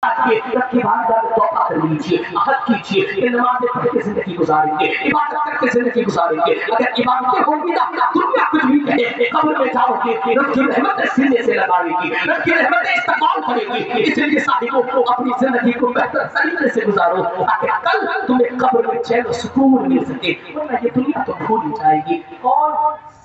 रखी वालिदा को तौबा कर लीजिए, अहद कीजिए कि नमाज़ें पढ़ के जिंदगी गुजारेंगे, इबादत करके जिंदगी गुजारेंगे। अगर इबादतें होंगी ना दुनिया कुछ भी कहे, कब्र में जाओगे रब की रहमत सीने से लगाएगी, रब की रहमत इस्तकबाल करेगी। इसलिए साहिबों को अपनी जिंदगी को बेहतर तरीके से गुजारो ताकि कल तुम्हें कब्र में चैन सुकून मिल सके, वरना ये दुनिया तो भूल ही जाएगी। कौन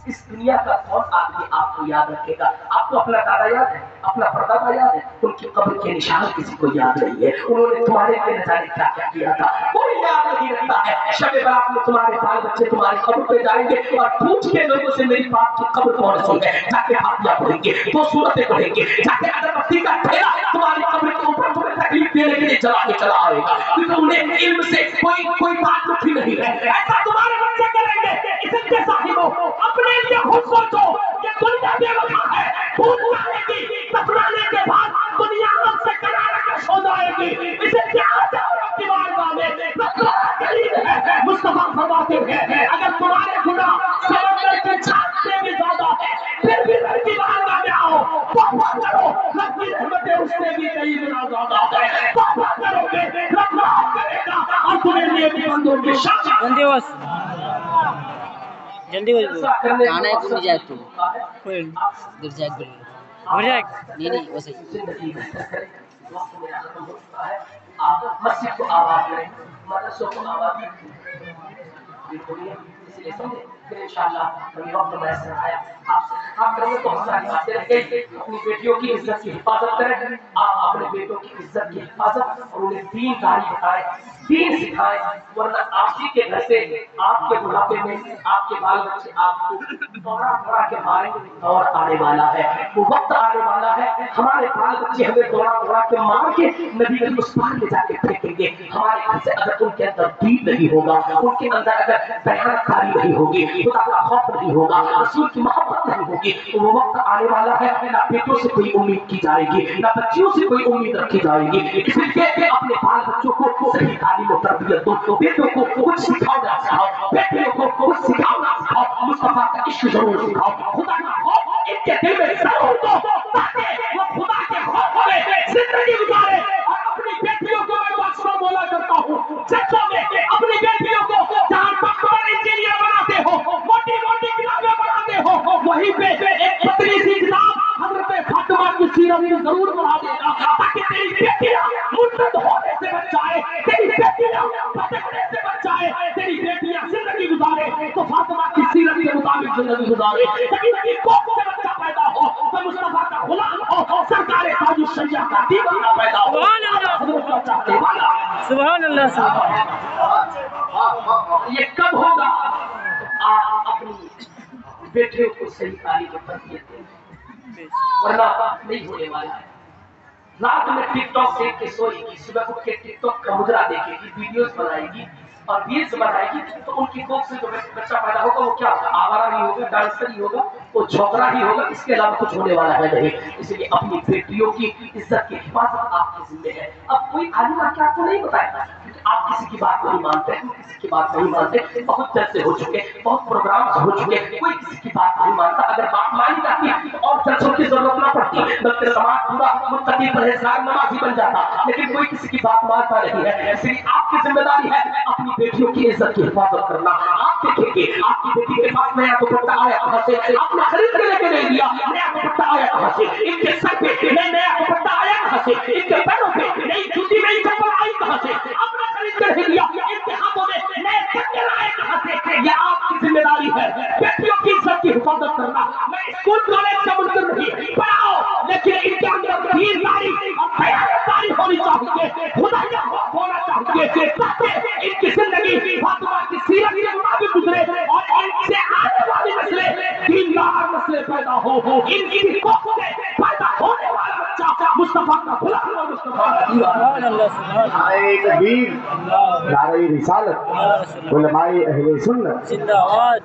इस दुनिया का कौन आदमी आपको याद रखेगा? आपको अपना दादा याद है, अपना परदादा याद है, उनकी कब्र के निशान किसी को याद नहीं है। उन्होंने तुम्हारे लिए न जाने क्या क्या किया था, कोई याद नहीं रखता है। शब बारात में तुम्हारे बाल बच्चे तुम्हारी कब्र पे जाएंगे और पूछ के लोगों से मेरी बाप की कब्र कौन सी है, जाके फातिहा पढ़ेंगे, 2 सूरतें पढ़ेंगे, जाके अगरबत्ती का ठेला तुम्हारी कब्र के ऊपर तुम्हें तकलीफ देने के लिए जला के चला आएगा, क्योंकि उन्हें इल्म से कोई ताल्लुक ही नहीं है। ऐसा तुम्हारे बच्चे करेंगे। इसलिए साहिबों अपने लिए खुद सोचो कि दुनिया बेवफा है, भूल जाएगी, दफनाने के बाद दुनिया आपसे किनारे पे सो जाएगी। इसलिए आ जाओ अपनी बारगाह में, रसूल करीम है, मुस्तफा फरमाते हैं अगर तुम्हारे गुनाह समंदर की छाप से भी ज्यादा है फिर भी रब की बारगाह में आओ, तौबा करो, रब की रहमतें उससे भी कई गुना ज्यादा है। तौबा करोगे रब माफ करेगा और तुम्हें नेक बंदों की शाबाश जल्दी गाना है कौन जाए तू कोई गिर जाए नहीं वो सही मस्जिद को आबाद करें, मदरसों को आबादी इसलिए समझे। फिर इंशाअल्लाह कभी वक्त मैसर आया आपसे काम करेंगे तो हम सारी बातें रह गई। अपनी बेटियों की इज्जत की हिफाजत करें, आप अपने बेटों की इज्जत की हिफाजत और उन्हें दीनदारी बताएं, दीन सिखाएं, वरना आप ही के घर से आपके बुढ़ापे में आपके बाल बच्चे आपको दौड़ा के मारेंगे और आने वाला है, वो वक्त आने वाला है हमारे बाल बच्चे हमें दौड़ा के मार के नबी के उस पार ले जाके फेंकेंगे। हमारे घर से अगर उनके अंदर दीन नहीं होगा, उनके अंदर अगर बयानकारी नहीं होगी, खुदा का खौफ नहीं होगा, रसूल की मोहब्बत नहीं होगी, तो वो वक्त आने वाला है ना बेटों से कोई उम्मीद की जाएगी, ना बच्चियों से कोई उम्मीद रखी जाएगी। इसलिए अपने बाल बच्चों को सही तालीम और तरबियत दो, बेटों को कुछ सिखाओ ना सिखाओ, बेटियों को कुछ सिखाओ ना सिखाओ, मुस्तफा का इश्क जरूर सिखाओ, खुदा का खौफ इनके दिल में जरूर दो ताकि वो खुदा के खौफ में जिंदगी गुजारे। और अपनी बेटियों को मैं बादशाह बोला करता हूँ, जज्बों में अपनी बेटियों को जहाँ डॉक्टर इंजीनियर बनाते हो, मोटी मोटी किताबें बनाते हो, वहीं पे एक पतली सी किताब हज़रत फातिमा की सीरत में जरूर बना देगा ताकि तेरी बेटियां मुर्तद होने से बच जाए, तेरी बेटियां भटकने से बच जाए, तेरी बेटियां जिंदगी गुजारे तो फातिमा की सीरत के मुताबिक जिंदगी गुजारे। कभी कोख से बच्चा पैदा हो तो मुस्तफा का गुलाम हो, सरकार ताजुल शरिया का दीवाना पैदा हो। सुभान अल्लाह सुभान ये कब होगा? आप अपनी बेटियों को सही तालीम और तरबियत दें, वरना नहीं होने वाला है। रात में टिकटॉक देख के सोएगी, सुबह उठ के टिकटॉक का मुद्रा देखेगी, वीडियोस बनाएगी और रील्स बनाएगी, तो उनकी कोख से जो बच्चा पैदा होगा वो क्या होगा? आवारा ही होगा, डांसर ही होगा, वो झोंकरा ही होगा, इसके अलावा कुछ होने वाला है नहीं। इसलिए अपनी बेटियों की इज्जत की हिफाजत आपके जिम्मे है। अब कोई आलिम आके आपको नहीं बताएगा, आप किसी की बात नहीं मानते, किसी की बात नहीं मानते, बहुत जलसे हो चुके, बहुत प्रोग्राम हो चुके, कोई किसी की बात नहीं मानता। अगर बात मानी जाती तो और जलसों की जरूरत ना पड़ती, बल्कि समाज पूरा मुत्तकी परहेजगार नमाजी बन जाता, लेकिन कोई किसी की बात मानता नहीं है। इसलिए आपकी जिम्मेदारी है अपनी बेटियों की इज्जत की हिफाजत करना। आप देखेंगे आपकी बेटी के पास नया दुपट्टा आया कहां से, आपने खरीद के लेके नहीं दिया, नया दुपट्टा आया कहां से, इनके सर पे नया दुपट्टा आया कहां से, इनके पैरों पे नई जूती नई चप्पल आई कहां से, आपने खरीद कर नहीं दिया, इनके हाथों में नए कंगन आए कहां से। ये आपकी जिम्मेदारी है बेटियों की इज्जत की हिफाजत करना। मैं स्कूल कॉलेज का मुनकर नहीं, पढ़ाओ, लेकिन इनके अंदर दीनदारी और बयानदारी होनी चाहिए, खुदा का खौफ होना चाहिए, ताकि इनकी जिंदगी फातिमा की सीरत के मुताबिक गुजरे और इनसे आने वाली नस्लें दीनदार नस्लें पैदा हो। इनकी कोख से पैदा होने वाला बच्चा मुस्तफा का गुलाम और मुस्तफा का दीवाना। नारे तकबीर, नारे रिसालत, उलमाए अहले सुन्नत जिंदाबाद।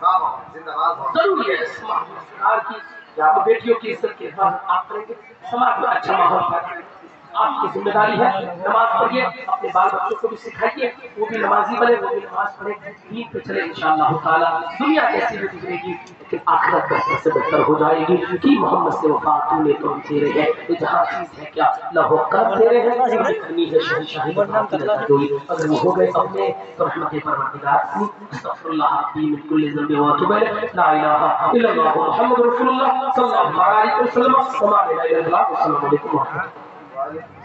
जरूरी है समाज की बेटियों की इज्जत की हिफाजत आप करेंगे, समाज में अच्छा माहौल पैदा آپ کی ذمہ داری ہے نماز پڑھیے اپنے بال بچوں کو بھی سکھائیے وہ بھی نمازی بنے وہ بھی نماز پڑھے دین پہ چلے انشاءاللہ تعالی دنیا کیسی بھی گزرے گی لیکن آخرت بہتر سے بہتر ہو جائے گی کہ محمد سے وفات تو نے تو ہم تیرے ہیں یہ جہاں چیز ہے کیا لہو کر تیرے ہیں کرنی ہے شہی شاہی اگر وہ ہو گئے اپنے تو رحمت پروردگار کی استغفر اللہ عظیم من کل ذنب واتوب الیہ لا الہ الا اللہ محمد رسول اللہ صلی اللہ علیہ وسلم وما الا اللہ السلام علیکم ورحمۃ اللہ